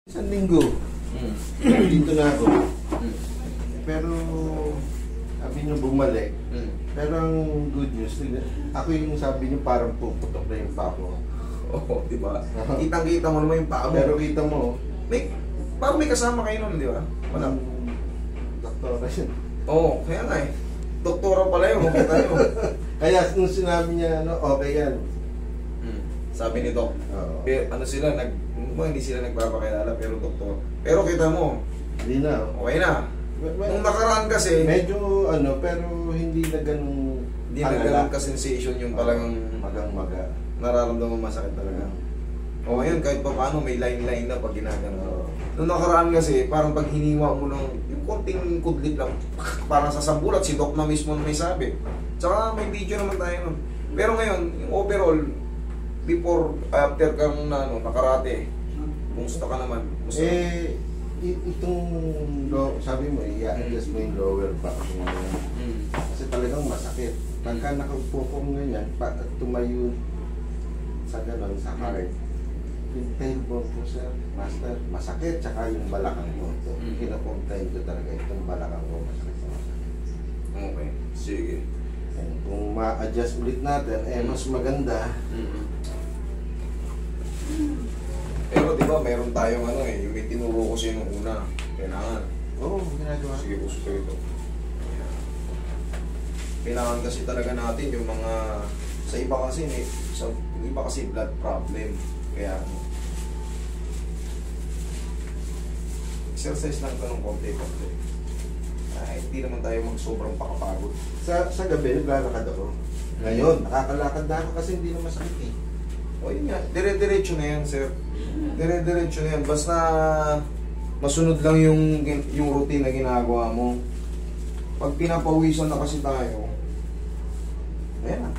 Isang linggo, dito na ako. Pero, sabi niyo bumalik. Pero ang good news, ako yung sabi niyo parang puputok na yung paa ko. Oo, di ba? Kitang-kita mo naman yung paa mo. Pero kita mo, Parang may kasama kayo nun, di ba? Wala. Doktora yun. Oo, kaya nga eh. Doktora pala yun, makita nyo. Kaya nung sinabi niya, okay yan. Sabi ni Doc. Oo. Ano sila, hindi sila nagpapakilala, pero doktor. Pero kita mo, Hindi na. okay na. Nung nakaraan kasi, Medyo pero hindi na ganun. hindi na ganun ka-sensation yung talagang magang-maga. nararamdaman masakit talaga. O ngayon, kahit pa paano, may line-line na pag ginagano. Nung nakaraan kasi, parang pag hiniwa mo ng yung konting kudlit lang, parang sa sambulat, si Doc na mismo may sabi. Tsaka may video naman tayo nun. Pero ngayon, yung overall, before, after kang nakarate, kumusta ka naman? Kumusta? Itong sabi mo, i-adjust mo yung lower back mo. Kasi talagang masakit. Pagka nakaupo ko ganyan, tumayo sa ganon, sa heart, yung tailbone ko, sir, master, masakit, tsaka yung balakang mo. So, kinapuntahin ko talaga itong balakang ko, masakit sa masakit. Okay, sige. And kung ma-adjust ulit natin, mas maganda. Pero di ba, mayroon tayong yung may tinuro ko siya nung una. Kailangan. Oo, ginagawa. Sige, puso ko ito. Kailangan kasi talaga natin yung mga, sa iba kasi blood problem. Kaya, exercise lang ito ng konti-konti. Hindi naman tayo sobrang pakapagod. Sa gabi, naglalakad ako. Ngayon, nakakalakad na ako kasi hindi na masakit eh. O yun nga, dire-diretso na yan, sir. Dire-diretso na yan. Basta masunod lang yung routine na ginagawa mo. Pag pinapawisan na kasi tayo, ayan na.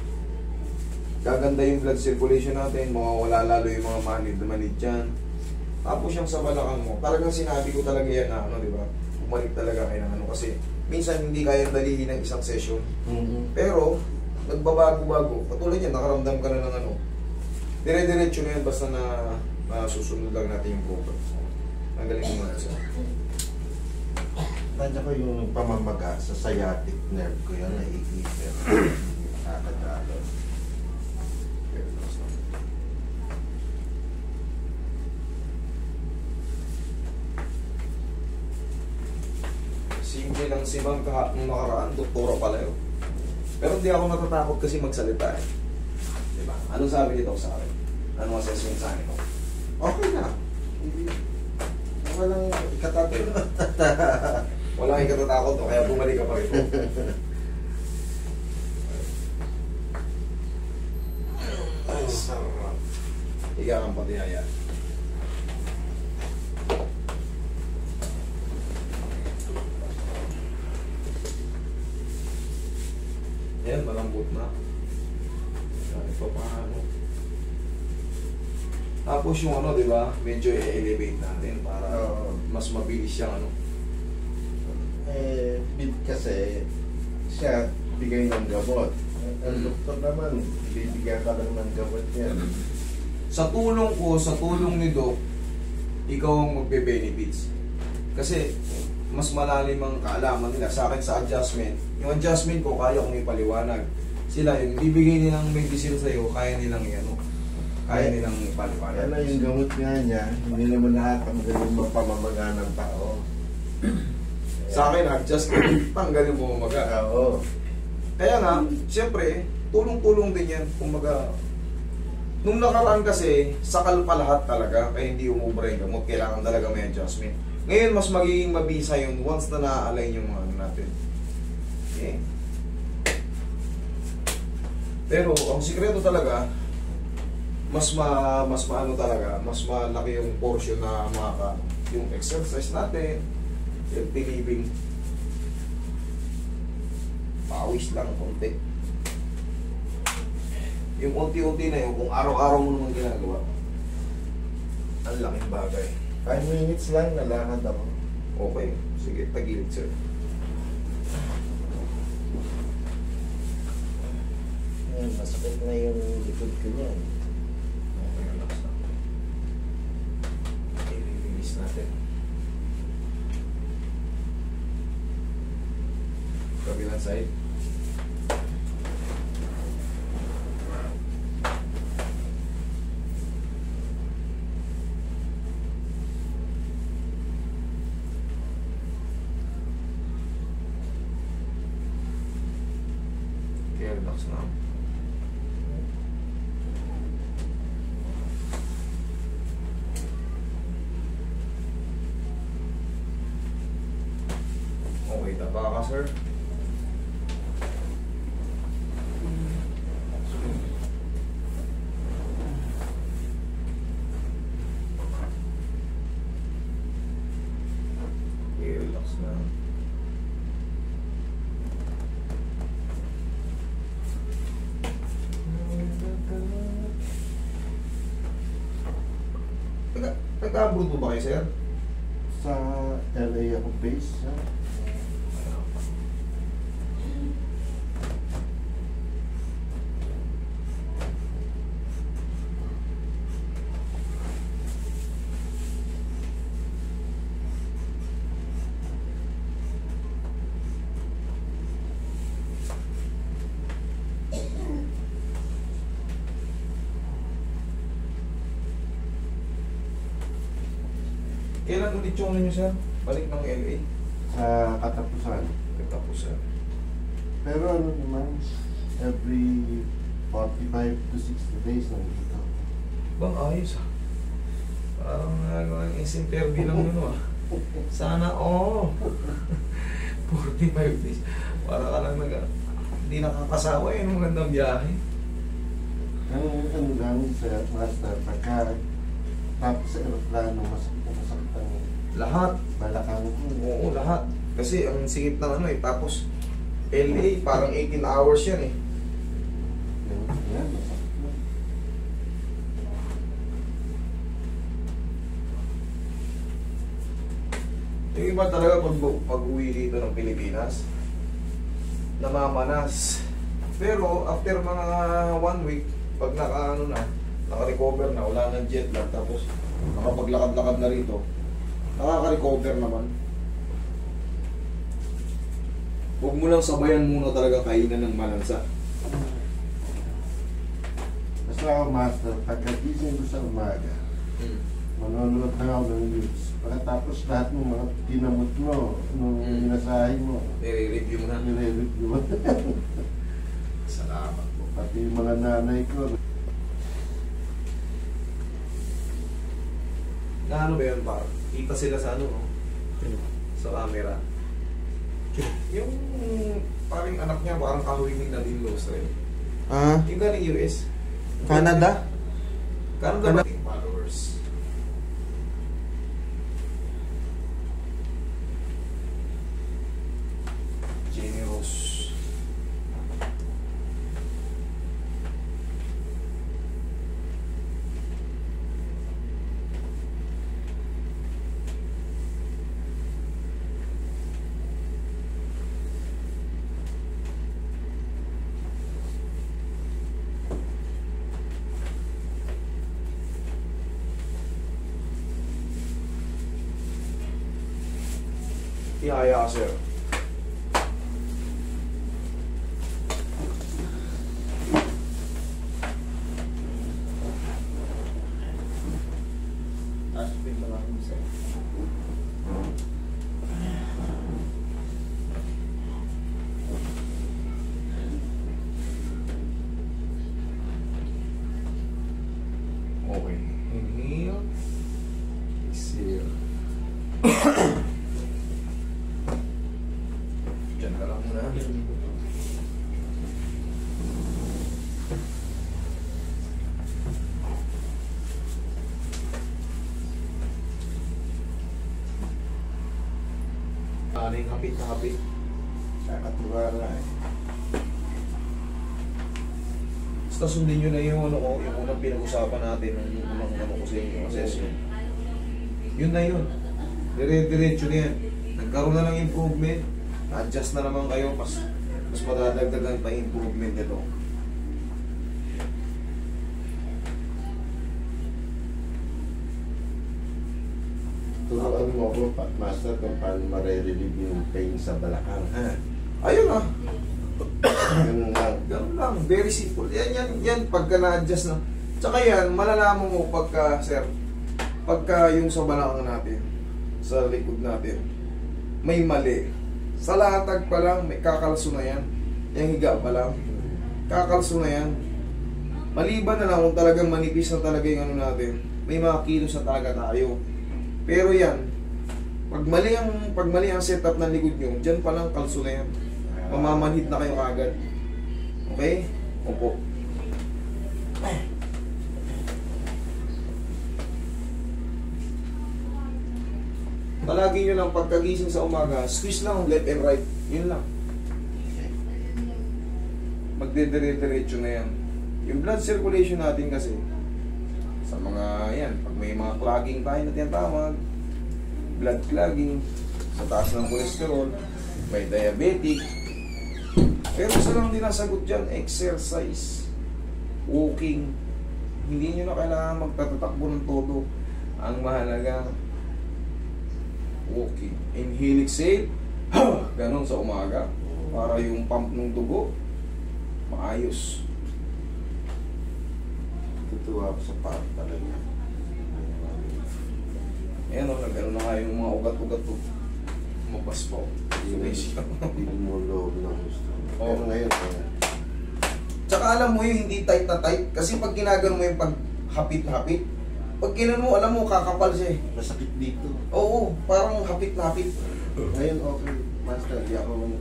Gaganda yung blood circulation natin, mawawala lalo yung mga manid dyan. Tapos yung sa balakang mo, talagang sinabi ko talaga yan na di ba? Bumalik talaga kayo ng kasi minsan hindi kayang dalihin ng isang session. Pero, nagbabago-bago. Katulad yan, nakaramdam ka na ng dire-diretso na yan basta na susunod lang natin yung program. Ang galing mo na siya. Tanda ko yung pamamaga sa sciatic nerve ko yun, naiipit. Nakakadalo. Simple lang si Ma'am nung nakaraan, doktora pala yun. Pero hindi ako natatakot kasi magsalita eh. Diba? Anong sabi nito sa akin? Anong assessment sa akin? Okay na. Walang katatakot. Wala kang katatakot, no? Kaya bumalik ka pa rin. Ay, sarap. Higa kang patihaya. Yan, malambot na. Ito paano. Tapos yung di ba, medyo i-elevate natin para mas mabilis siyang Bid kasi siya bigay ng gamot. Ang doktor naman, bibigyan ka lang ng gamot yan. Sa tulong ko, sa tulong ni Doc, ikaw ang magbe-benefits. Kasi mas malalim ang kaalaman nila. Sa akin sa adjustment, yung adjustment ko kaya kong ipaliwanag. Sila yung bibigay nilang medicine sa'yo, kaya nilang kaya nilang ipaliwanag. Kaya yung gamot nga niya, hindi naman nakatanggal yung pamamaga ng tao. Sa akin, adjust tanggal yung pamamaga. Oo. Kaya nga, siyempre, tulong-tulong din yan. Kumbaga, nung nakaraan kasi, sakal pa lahat talaga, kaya hindi umubra yung gamot. Kailangan talaga may adjustment. Ngayon, mas magiging mabisa yun once na na-align yung mga natin. Okay. Pero, ang sikreto talaga, mas malaki yung portion na yung exercise natin, healthy living. Pawis lang konti. Yung unti-unti na yun, kung araw-araw mo naman ginagawa, ang laking bagay. 5 minutes lang, nalakad ako. Okay, sige, tagilid sir. Masakit na yung likod ko niyan. Okay, relax lang. I-release na. kabilang side. Okay, relax na. Okay, taba ka, sir. Okay, relax na. Nag-abroad mo ba kayo, sir? Sa LA ako base. Ha? Kailan ulit yung ano nyo, sir? Balik ng LA? Sa katapusan. Tapos, sir. Pero ano naman, every 45 to 60 days nandito. Bang, ayos ah. Parang nagawang interview lang yun ah. Sana, oo. 45 days. Para ka lang hindi nakakasawa yun. Magandang biyahe. Ano lang sa master, pagka tapos sa aeroplano, masakit ang Lahat. balakang ko. Oo, lahat. Kasi ang singit ng ano eh. Tapos, LA, parang 18 hours yan eh. Yan, masakit na. Yung iba talaga pag uwi dito ng Pilipinas, namamanas. Pero after mga 1 week, pag naka-recover na, wala nang jet lag, tapos nakapaglakad-lakad na rito, nakaka-recover naman. Huwag mo lang sabayan muna talaga kainan ng malansa. Basta ako master, pagkagising ko sa umaga, manonood na ako ng news. Pagkatapos lahat ng mga tinamot mo, nung minasahe mo, Nire-review mo na. nire-review mo. Salamat po. Pati yung mga nanay ko. Na ano ba yun, par? Kita sila sa ano, no? Sa camera. Yung parang anak niya, parang kahuwing na din lost rin. Ah, Yung galing US. Canada? Canada ba? Followers. Generous. Ihaya ka, sir. Aspin lang ako sa Okay. Inhale. Exhale. Diyan ka lang muna. Aning hapit-hapit. Kakatuwa na eh. Basta sundin nyo na yung ano ko, yung unang pinag-usapan natin, yung unang ano ko sa inyo, assessment. Yun na yun. Dire-diretso na yan. Nagkaroon na ng improvement. Adjust na naman kayo, mas madadagdagan pa yung improvement nito. Turuan mo ako, master, kung paano marerelieve yung pain sa balakang, ha? Ayun ah. Ganun lang. Ganun lang. Very simple. Yan pagka na-adjust na. Tsaka yan, malalaman mo pagka, sir, pagka yung sa balakang natin, sa likod natin, may mali. Sa latag pa lang, may kakalso na yan. Yung higa pa lang, kakalso na yan. Maliban na lang kung talagang manipis na talaga yung ano natin, may mga kilos na talaga tayo. Pero yan, pag mali ang setup ng likod nyo, dyan pa lang kalso na yan. Mamamanhid na kayo kagad. Okay? Opo. Palagi nyo lang pagkagising sa umaga, squeeze lang left and right. Yun lang. Magdedire-diretso na yan. Yung blood circulation natin kasi, sa mga yan, pag may mga clogging tayo na tinatawag, blood clogging, sa taas ng cholesterol, may diabetic. Pero isa lang din nasagot dyan, exercise, walking. Hindi nyo na kailangan magtatatakbo ng todo. Ang mahalaga, walking. Inhale, exhale, ganon sa umaga. Para yung pump ng dugo, maayos. Tutuwa ako sa part talaga. Ayan o, nag-ano na nga yung mga ugat-ugat to. Mabas po. Hindi mo loob ng gusto. Pero ngayon, Tsaka alam mo yung hindi tight na tight. Kasi pag ginagano mo yung pag hapit na hapit, pag kinan mo, alam mo, kakapal siya eh. masakit dito. Oo, parang hapit na hapit. Ngayon, okay. Master, di ako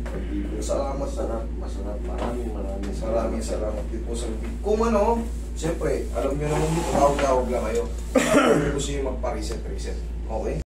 pag-ibig. Salamat. Masarap. Maraming Salamat din po sa video. Kung ano, siyempre, alam nyo naman dito, tawag-tawag lang kayo. Kung gusto nyo magpa-reset. Okay?